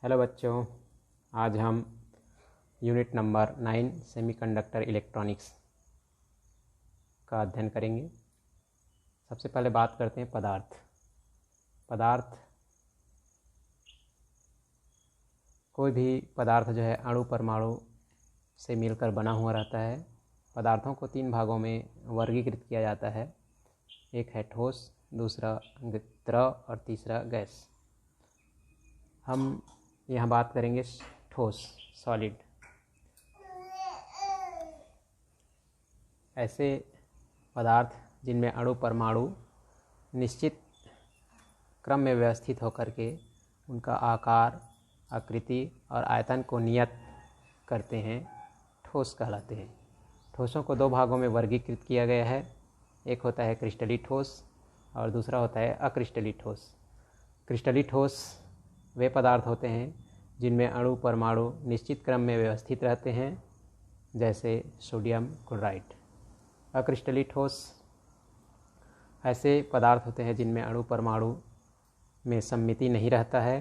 Hello बच्चों, आज हम यूनिट नंबर 9 सेमीकंडक्टर इलेक्ट्रॉनिक्स का अध्ययन करेंगे। सबसे पहले बात करते हैं पदार्थ कोई भी पदार्थ जो है अणु परमाणु से मिलकर बना हुआ रहता है। पदार्थों को 3 भागों में वर्गीकृत किया जाता है। एक है ठोस, दूसरा द्रव और तीसरा गैस। हम यहाँ बात करेंगे ठोस, सॉलिड। ऐसे पदार्थ जिनमें अणु परमाणु निश्चित क्रम में व्यवस्थित होकर के उनका आकार, आकृति और आयतन को नियत करते हैं, ठोस कहलाते हैं। ठोसों को 2 भागों में वर्गीकृत किया गया है। एक होता है क्रिस्टलीय ठोस और दूसरा होता है अक्रिस्टलीय ठोस। क्रिस्टलीय ठोस वे पदार्थ होते हैं जिनमें अणु परमाणु निश्चित क्रम में व्यवस्थित रहते हैं, जैसे सोडियम क्लोराइड। अक्रिस्टलीय ठोस ऐसे पदार्थ होते हैं जिनमें अणु परमाणु में सममिति नहीं रहता है,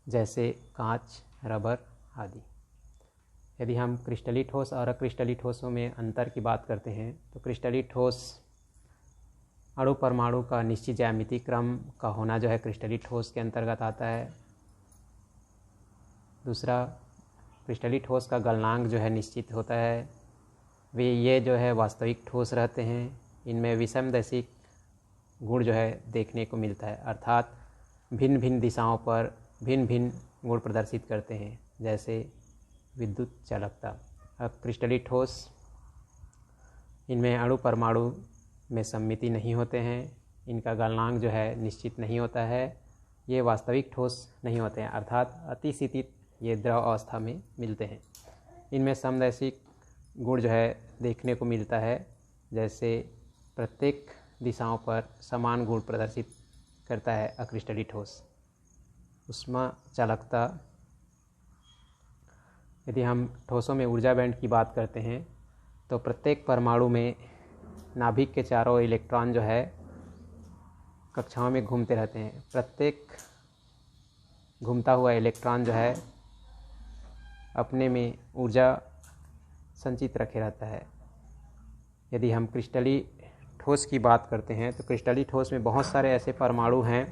जैसे कांच, रबर आदि। यदि हम क्रिस्टलीय ठोस और अक्रिस्टलीय ठोसों में अंतर की बात करते हैं तो क्रिस्टलीय ठोस अणु परमाणु का निश्चित ज्यामितीय क्रम का होना जो है क्रिस्टलीय ठोस के अंतर्गत आता है। दूसरा, क्रिस्टलीय ठोस का गलनांक जो है निश्चित होता है। ये जो है वास्तविक ठोस रहते हैं। इनमें विषमदैशिक गुण जो है देखने को मिलता है, अर्थात भिन्न भिन्न दिशाओं पर भिन्न भिन्न गुण प्रदर्शित करते हैं, जैसे विद्युत चालकता। अब क्रिस्टलीय ठोस, इनमें अणु परमाणु में सममिति नहीं होते हैं। इनका गलनांक जो है निश्चित नहीं होता है। ये वास्तविक ठोस नहीं होते हैं, अर्थात अतिशीतित ये द्रव अवस्था में मिलते हैं। इनमें समदैशिक गुण जो है देखने को मिलता है, जैसे प्रत्येक दिशाओं पर समान गुण प्रदर्शित करता है अक्रिस्टलीय ठोस। ऊष्मा चालकता, यदि हम ठोसों में ऊर्जा बैंड की बात करते हैं तो प्रत्येक परमाणु में नाभिक के चारों इलेक्ट्रॉन जो है कक्षाओं में घूमते रहते हैं। प्रत्येक घूमता हुआ इलेक्ट्रॉन जो है अपने में ऊर्जा संचित रखे रहता है। यदि हम क्रिस्टलीय ठोस की बात करते हैं तो क्रिस्टलीय ठोस में बहुत सारे ऐसे परमाणु हैं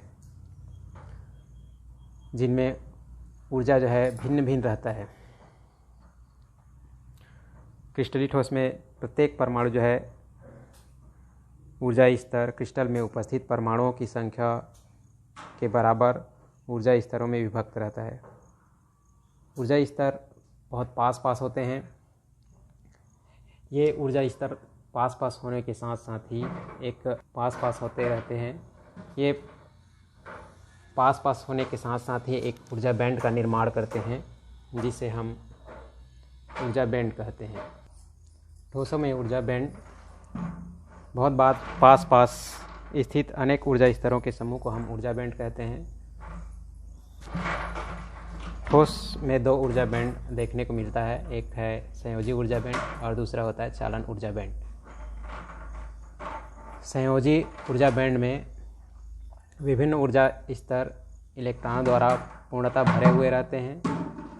जिनमें ऊर्जा जो है भिन्न भिन्न रहता है। क्रिस्टलीय ठोस में प्रत्येक परमाणु जो है ऊर्जा स्तर क्रिस्टल में उपस्थित परमाणुओं की संख्या के बराबर ऊर्जा स्तरों में विभक्त रहता है। ऊर्जा स्तर बहुत पास होते हैं। ये ऊर्जा स्तर पास होने के साथ साथ ही एक पास होते रहते हैं। ये पास होने के साथ साथ ही एक ऊर्जा बैंड का निर्माण करते हैं, जिसे हम ऊर्जा बैंड कहते हैं। ठोसों में ऊर्जा बैंड बहुत बार पास स्थित अनेक ऊर्जा स्तरों के समूह को हम ऊर्जा बैंड कहते हैं। ठोस में 2 ऊर्जा बैंड देखने को मिलता है, एक है संयोजी ऊर्जा बैंड और दूसरा होता है चालन ऊर्जा बैंड। संयोजी ऊर्जा बैंड में विभिन्न ऊर्जा स्तर इलेक्ट्रॉनों द्वारा पूर्णतः भरे हुए रहते हैं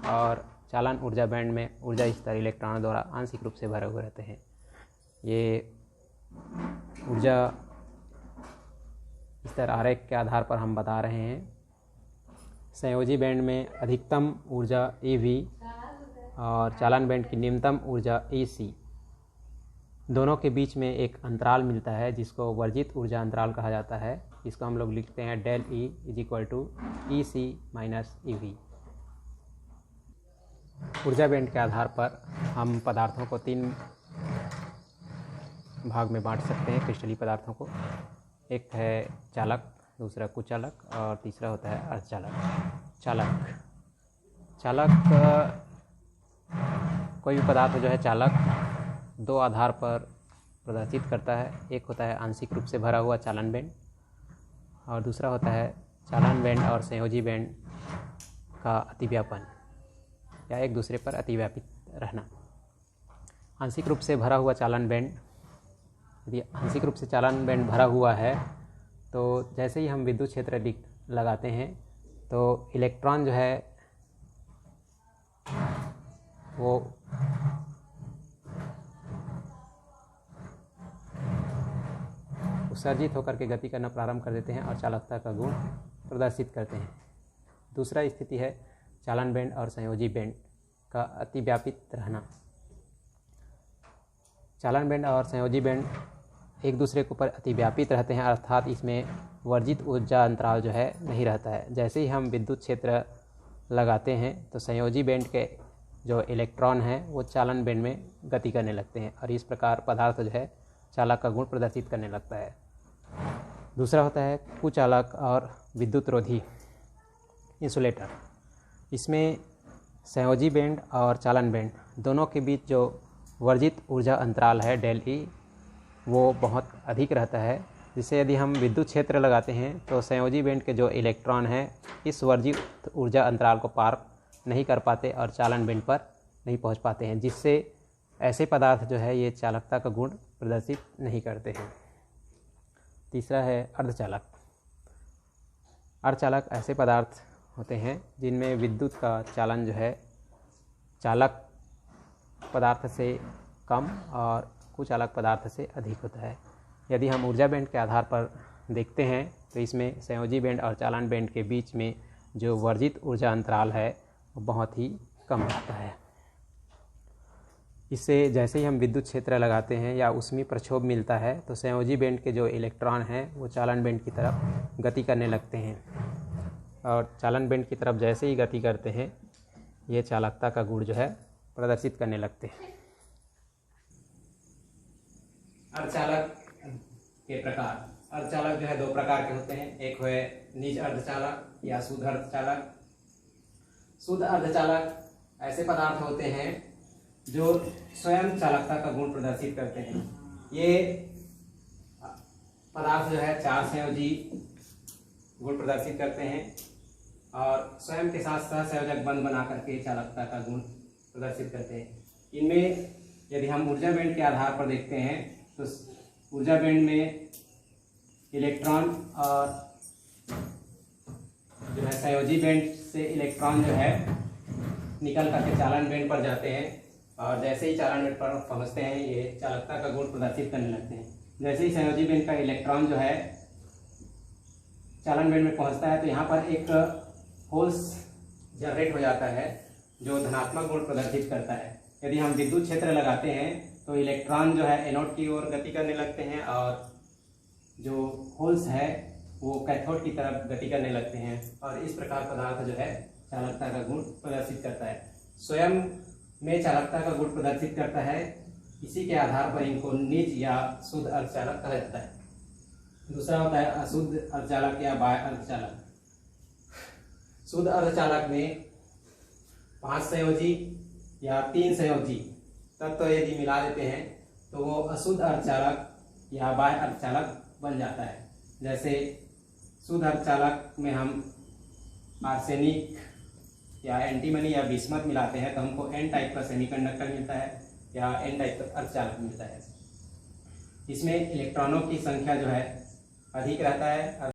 और चालन ऊर्जा बैंड में ऊर्जा स्तर इलेक्ट्रॉनों द्वारा आंशिक रूप से भरे हुए रहते हैं। ये ऊर्जा स्तर आरेख के आधार पर हम बता रहे हैं। संयोजी बैंड में अधिकतम ऊर्जा EV और चालन बैंड की न्यूनतम ऊर्जा EC। दोनों के बीच में एक अंतराल मिलता है जिसको वर्जित ऊर्जा अंतराल कहा जाता है। इसको हम लोग लिखते हैं del E = EC - EV। ऊर्जा बैंड के आधार पर हम पदार्थों को 3 भाग में बांट सकते हैं। क्रिस्टलीय पदार्थों को, एक है चालक, दूसरा कुचालक और तीसरा होता है अर्धचालक। चालक कोई भी पदार्थ जो है चालक 2 आधार पर प्रदर्शित करता है। एक होता है आंशिक रूप से भरा हुआ चालन बैंड और दूसरा होता है चालन बैंड और संयोजी बैंड का अतिव्यापन या एक दूसरे पर अतिव्यापित रहना। आंशिक रूप से भरा हुआ चालन बैंड, यदि आंशिक रूप से चालन बैंड भरा हुआ है तो जैसे ही हम विद्युत क्षेत्र लगाते हैं तो इलेक्ट्रॉन जो है वो उत्सर्जित होकर के गति करना प्रारंभ कर देते हैं और चालकता का गुण प्रदर्शित करते हैं। दूसरा स्थिति है चालन बैंड और संयोजी बैंड का अतिव्यापित रहना। चालन बैंड और संयोजी बैंड एक दूसरे के ऊपर अतिव्यापित रहते हैं, अर्थात इसमें वर्जित ऊर्जा अंतराल जो है नहीं रहता है। जैसे ही हम विद्युत क्षेत्र लगाते हैं तो संयोजी बैंड के जो इलेक्ट्रॉन हैं वो चालन बैंड में गति करने लगते हैं और इस प्रकार पदार्थ जो है चालक का गुण प्रदर्शित करने लगता है। दूसरा होता है कुचालक और विद्युत रोधी इंसुलेटर। इसमें संयोजी बैंड और चालन बैंड दोनों के बीच जो वर्जित ऊर्जा अंतराल है डेल ई वो बहुत अधिक रहता है, जिससे यदि हम विद्युत क्षेत्र लगाते हैं तो संयोजी बैंड के जो इलेक्ट्रॉन हैं इस वर्जित ऊर्जा अंतराल को पार नहीं कर पाते और चालन बैंड पर नहीं पहुंच पाते हैं, जिससे ऐसे पदार्थ जो है ये चालकता का गुण प्रदर्शित नहीं करते हैं। तीसरा है अर्धचालक। अर्धचालक ऐसे पदार्थ होते हैं जिनमें विद्युत का चालन जो है चालक पदार्थ से कम और कुचालक पदार्थ से अधिक होता है। यदि हम ऊर्जा बैंड के आधार पर देखते हैं तो इसमें संयोजी बैंड और चालन बैंड के बीच में जो वर्जित ऊर्जा अंतराल है वो बहुत ही कम रहता है। इससे जैसे ही हम विद्युत क्षेत्र लगाते हैं या उसमें प्रक्षोभ मिलता है तो संयोजी बैंड के जो इलेक्ट्रॉन हैं वो चालन बैंड की तरफ गति करने लगते हैं और चालन बैंड की तरफ जैसे ही गति करते हैं ये चालकता का गुण जो है प्रदर्शित करने लगते हैं। अर्धचालक के प्रकार। अर्धचालक जो है दो प्रकार के होते हैं, एक है निज अर्धचालक या शुद्ध अर्धचालक। शुद्ध अर्धचालक ऐसे पदार्थ होते हैं जो स्वयं चालकता का गुण प्रदर्शित करते हैं। ये पदार्थ जो है चार संयोजी गुण प्रदर्शित करते हैं और स्वयं के साथ सहसंयोजक बंध बना करके चालकता का गुण प्रदर्शित करते हैं। इनमें यदि हम ऊर्जा बैंड के आधार पर देखते हैं तो ऊर्जा बैंड में इलेक्ट्रॉन और जो है संयोजी बैंड से इलेक्ट्रॉन जो है निकल करके चालन बैंड पर जाते हैं और जैसे ही चालन बैंड पर पहुंचते हैं ये चालकता का गुण प्रदर्शित करने लगते हैं। जैसे ही संयोजी बैंड का इलेक्ट्रॉन जो है चालन बैंड में पहुंचता है तो यहाँ पर एक होल्स जनरेट हो जाता है जो धनात्मक गुण प्रदर्शित करता है। यदि हम विद्युत क्षेत्र लगाते हैं तो इलेक्ट्रॉन जो है एनोड की ओर गति करने लगते हैं और जो होल्स है वो कैथोड की तरफ गति करने लगते हैं और इस प्रकार पदार्थ जो है चालकता का गुण प्रदर्शित करता है। स्वयं में चालकता का गुण प्रदर्शित करता है, इसी के आधार पर इनको निज या शुद्ध अर्धचालक कहा जाता है। दूसरा होता है अशुद्ध अर्धचालक या बाह्य अर्धचालक। शुद्ध अर्धचालक में 5 संयोजी या 3 संयोजी तत्व यदि मिला देते हैं तो वो अशुद्ध अर्धचालक या बाह्य अर्धचालक बन जाता है। जैसे शुद्ध अर्धचालक में हम आर्सेनिक या एंटीमनी या बिस्मथ मिलाते हैं तो हमको एन टाइप का सेमीकंडक्टर मिलता है या एन टाइप का अर्धचालक मिलता है। इसमें इलेक्ट्रॉनों की संख्या जो है अधिक रहता है।